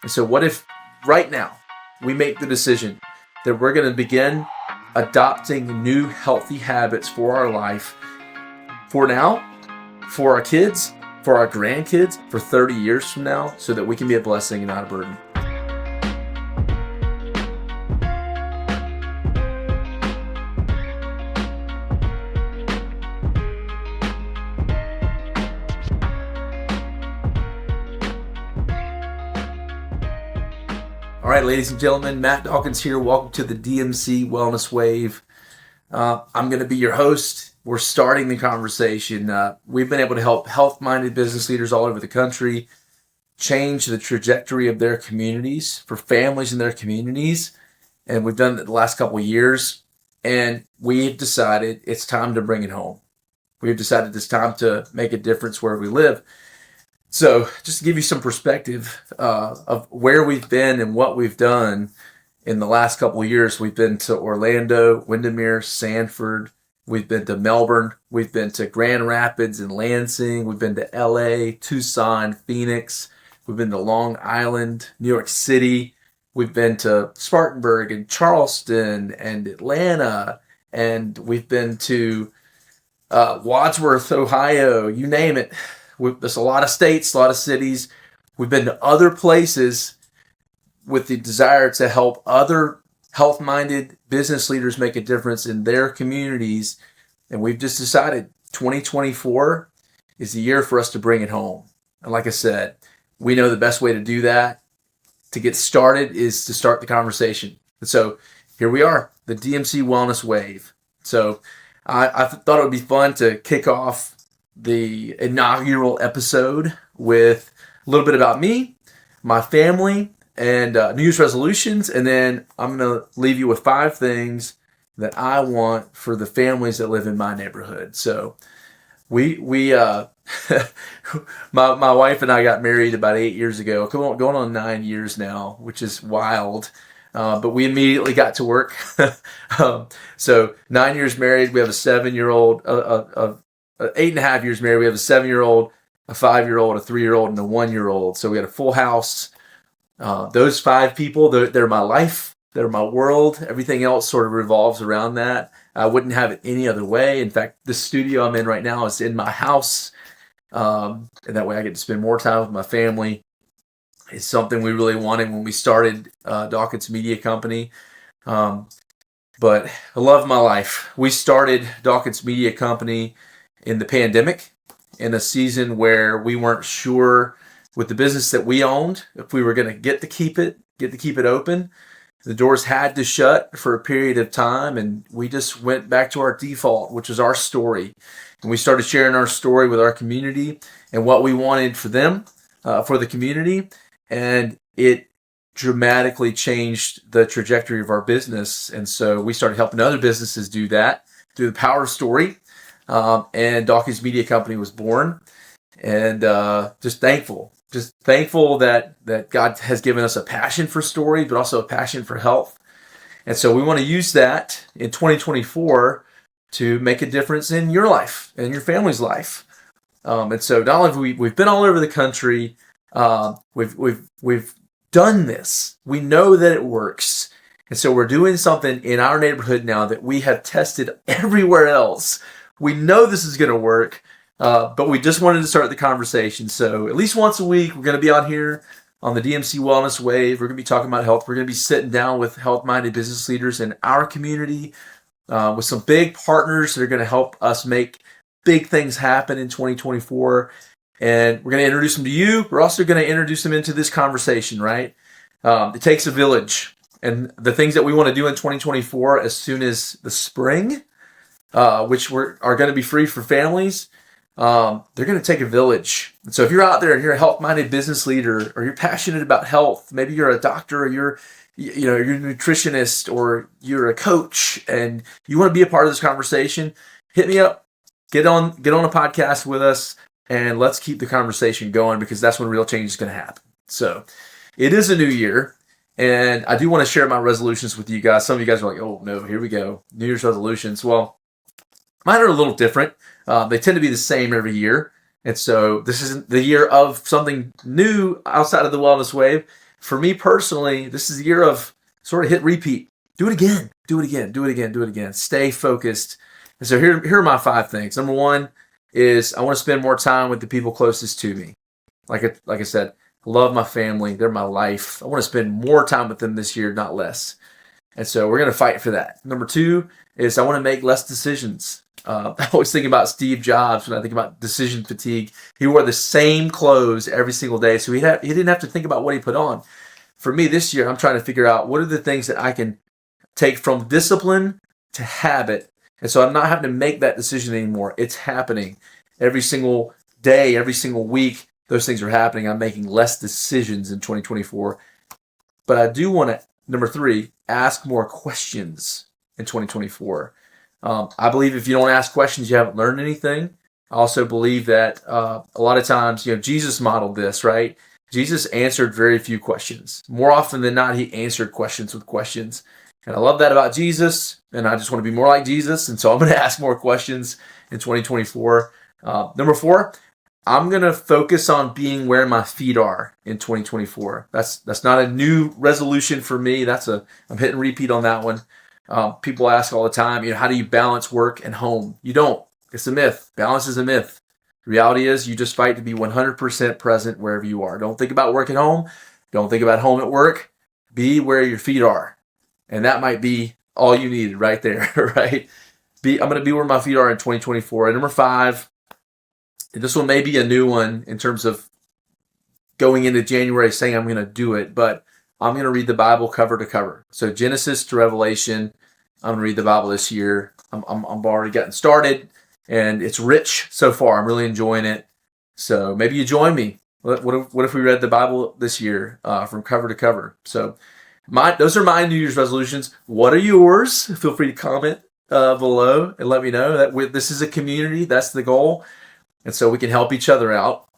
And so what if right now we make the decision that we're going to begin adopting new healthy habits for our life, for now, for our kids, for our grandkids, for 30 years from now, so that we can be a blessing and not a burden. All right, ladies and gentlemen, Matt Dawkins here. Welcome to the DMC Wellness Wave. I'm going to be your host. We're starting the conversation. We've been able to help health-minded business leaders all over the country change the trajectory of their communities, for families in their communities. And we've done it the last couple of years. And we've decided it's time to bring it home. We've decided it's time to make a difference where we live. So just to give you some perspective of where we've been and what we've done in the last couple of years, we've been to Orlando, Windermere, Sanford. We've been to Melbourne. We've been to Grand Rapids and Lansing. We've been to LA, Tucson, Phoenix. We've been to Long Island, New York City. We've been to Spartanburg and Charleston and Atlanta. And we've been to Wadsworth, Ohio, you name it. There's a lot of states, a lot of cities. We've been to other places with the desire to help other health-minded business leaders make a difference in their communities. And we've just decided 2024 is the year for us to bring it home. And like I said, we know the best way to do that, to get started, is to start the conversation. And so here we are, the DMC Wellness Wave. So I thought it would be fun to kick off the inaugural episode with a little bit about me, my family, and New Year's resolutions. And then I'm going to leave you with 5 things that I want for the families that live in my neighborhood. So we my wife and I got married about 8 years ago, going on 9 years now, which is wild. But we immediately got to work. So 9 years married, we have a 7-year-old, 8.5 years married, we have a 7-year-old, a 5-year-old, a 3-year-old, and a 1-year-old. So we got a full house. Those 5 people, they're my life. They're my world. Everything else sort of revolves around that. I wouldn't have it any other way. In fact, the studio I'm in right now is in my house. And that way I get to spend more time with my family. It's something we really wanted when we started Dawkins Media Company. But I love my life. We started Dawkins Media Company in the pandemic, in a season where we weren't sure with the business that we owned if we were going to get to keep it open. The doors had to shut for a period of time, and we just went back to our default, which was our story. And we started sharing our story with our community and what we wanted for them, for the community. And it dramatically changed the trajectory of our business. And so we started helping other businesses do that through the power of story. And Dawkins Media Company was born. And just thankful that God has given us a passion for story, but also a passion for health. And so we want to use that in 2024 to make a difference in your life and your family's life. And so not only we've been all over the country, we've done this. We know that it works. And so we're doing something in our neighborhood now that we have tested everywhere else. We know this is going to work, but we just wanted to start the conversation. So at least once a week, we're going to be on here on the DMC Wellness Wave. We're going to be talking about health. We're going to be sitting down with health-minded business leaders in our community, with some big partners that are going to help us make big things happen in 2024. And we're going to introduce them to you. We're also going to introduce them into this conversation, right? It takes a village. And the things that we want to do in 2024 as soon as the spring, which are going to be free for families, they're going to take a village. And so if you're out there and you're a health-minded business leader, or you're passionate about health, maybe you're a doctor, or you're a nutritionist, or you're a coach, and you want to be a part of this conversation, hit me up. Get on a podcast with us, and let's keep the conversation going, because that's when real change is going to happen. So it is a new year. And I do want to share my resolutions with you guys. Some of you guys are like, oh no, here we go. New Year's resolutions. Well, mine are a little different. They tend to be the same every year. And so this isn't the year of something new outside of the Wellness Wave. for me personally, this is a year of sort of hit repeat. Do it again, do it again, do it again, do it again. Stay focused. And so here are my 5 things. Number 1 is I want to spend more time with the people closest to me. Like I said, I love my family. They're my life. I want to spend more time with them this year, not less. And so we're going to fight for that. Number 2 is I want to make less decisions. I always think about Steve Jobs when I think about decision fatigue. He wore the same clothes every single day, so he didn't have to think about what he put on. For me this year, I'm trying to figure out what are the things that I can take from discipline to habit. And so I'm not having to make that decision anymore. It's happening every single day, every single week. Those things are happening. I'm making less decisions in 2024. But I do want to, number 3, ask more questions in 2024. I believe if you don't ask questions, you haven't learned anything. I also believe that a lot of times, Jesus modeled this, right? Jesus answered very few questions. More often than not, he answered questions with questions. And I love that about Jesus, and I just want to be more like Jesus, and so I'm going to ask more questions in 2024. Number 4, I'm going to focus on being where my feet are in 2024. That's not a new resolution for me. I'm hitting repeat on that one. People ask all the time, how do you balance work and home? You don't. It's a myth. Balance is a myth. The reality is you just fight to be 100% present wherever you are. Don't think about work at home. Don't think about home at work. Be where your feet are. And that might be all you needed right there, right? I'm going to be where my feet are in 2024. And number 5, this one may be a new one in terms of going into January saying I'm going to do it, but I'm going to read the Bible cover to cover. So Genesis to Revelation, I'm going to read the Bible this year. I'm already getting started, and it's rich so far. I'm really enjoying it. So maybe you join me. What if we read the Bible this year from cover to cover? So those are my New Year's resolutions. What are yours? Feel free to comment below and let me know. This is a community. That's the goal. And so we can help each other out.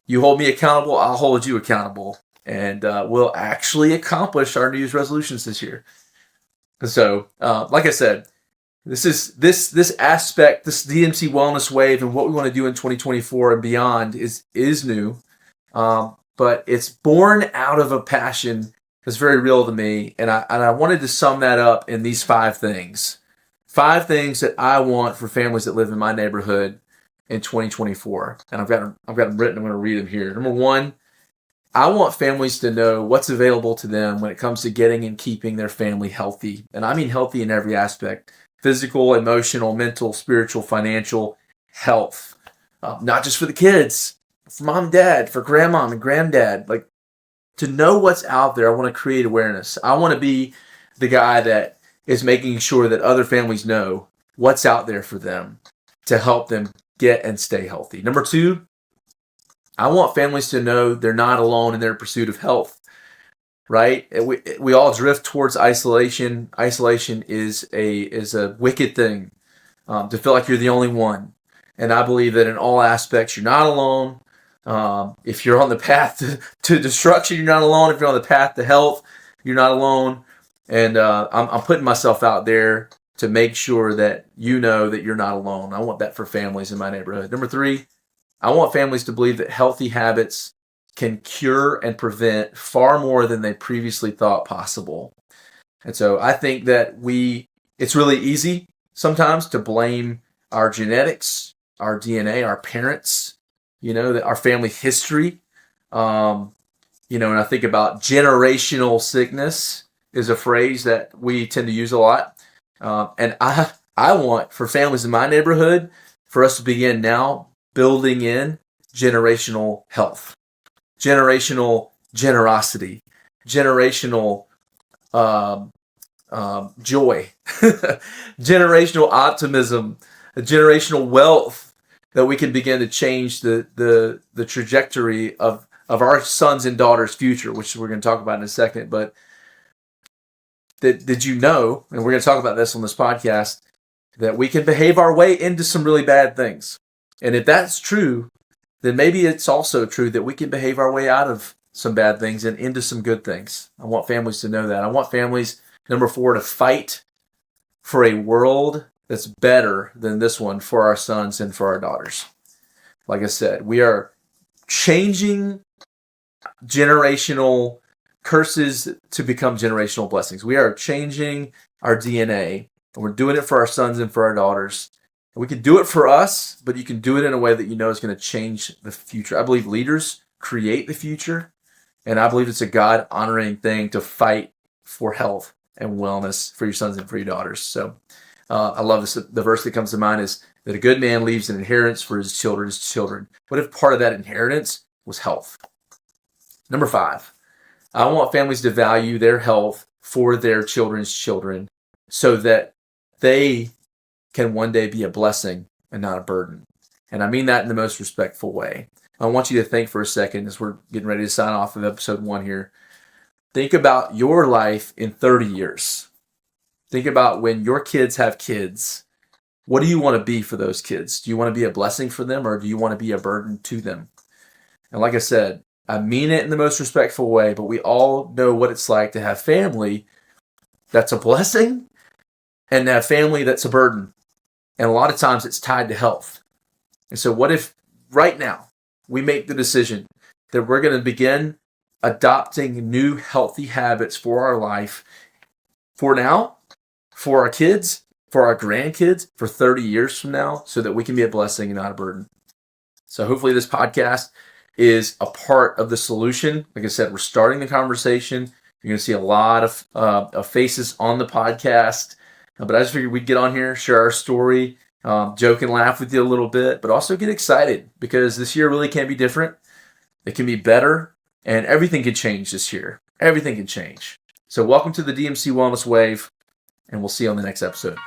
You hold me accountable, I'll hold you accountable. And we'll actually accomplish our New Year's resolutions this year. So, like I said, this aspect, this DMC Wellness Wave and what we want to do in 2024 and beyond is new. But it's born out of a passion that's very real to me. And I wanted to sum that up in these 5 things. 5 things that I want for families that live in my neighborhood in 2024. And I've got them written. I'm going to read them here. Number 1, I want families to know what's available to them when it comes to getting and keeping their family healthy. And I mean healthy in every aspect: physical, emotional, mental, spiritual, financial health. Not just for the kids, for mom and dad, for grandmom and granddad. Like, to know what's out there, I want to create awareness. I want to be the guy that is making sure that other families know what's out there for them to help them get and stay healthy. Number 2, I want families to know they're not alone in their pursuit of health, right? We all drift towards isolation. Isolation is a wicked thing, to feel like you're the only one. And I believe that in all aspects, you're not alone. If you're on the path to destruction, you're not alone. If you're on the path to health, you're not alone. And I'm putting myself out there to make sure that you know that you're not alone. I want that for families in my neighborhood. Number 3, I want families to believe that healthy habits can cure and prevent far more than they previously thought possible. And so I think that it's really easy sometimes to blame our genetics, our DNA, our parents, that our family history. And I think about generational sickness is a phrase that we tend to use a lot. And I want for families in my neighborhood for us to begin now building in generational health, generational generosity, generational joy, generational optimism, generational wealth, that we can begin to change the trajectory of our sons and daughters' future, which we're going to talk about in a second. But did you know, and we're going to talk about this on this podcast, that we can behave our way into some really bad things? And if that's true, then maybe it's also true that we can behave our way out of some bad things and into some good things. I want families to know that. I want families, number 4, to fight for a world that's better than this one for our sons and for our daughters. Like I said, we are changing generational curses to become generational blessings. We are changing our DNA, and we're doing it for our sons and for our daughters. And we can do it for us, but you can do it in a way that you know is going to change the future. I believe leaders create the future, and I believe it's a God-honoring thing to fight for health and wellness for your sons and for your daughters. So I love this. The verse that comes to mind is that a good man leaves an inheritance for his children's children. What if part of that inheritance was health? Number 5, I want families to value their health for their children's children so that they can one day be a blessing and not a burden. And I mean that in the most respectful way. I want you to think for a second as we're getting ready to sign off of episode 1 here. Think about your life in 30 years. Think about when your kids have kids. What do you want to be for those kids? Do you want to be a blessing for them, or do you want to be a burden to them? And like I said, I mean it in the most respectful way, but we all know what it's like to have family that's a blessing and to have family that's a burden. And a lot of times it's tied to health. And so what if right now we make the decision that we're going to begin adopting new healthy habits for our life, for now, for our kids, for our grandkids, for 30 years from now, so that we can be a blessing and not a burden. So hopefully this podcast is a part of the solution. Like I said, we're starting the conversation. You're going to see a lot of faces on the podcast. But I just figured we'd get on here, share our story, joke and laugh with you a little bit, but also get excited because this year really can be different. It can be better, and everything can change this year. Everything can change. So welcome to the DMC Wellness Wave, and we'll see you on the next episode.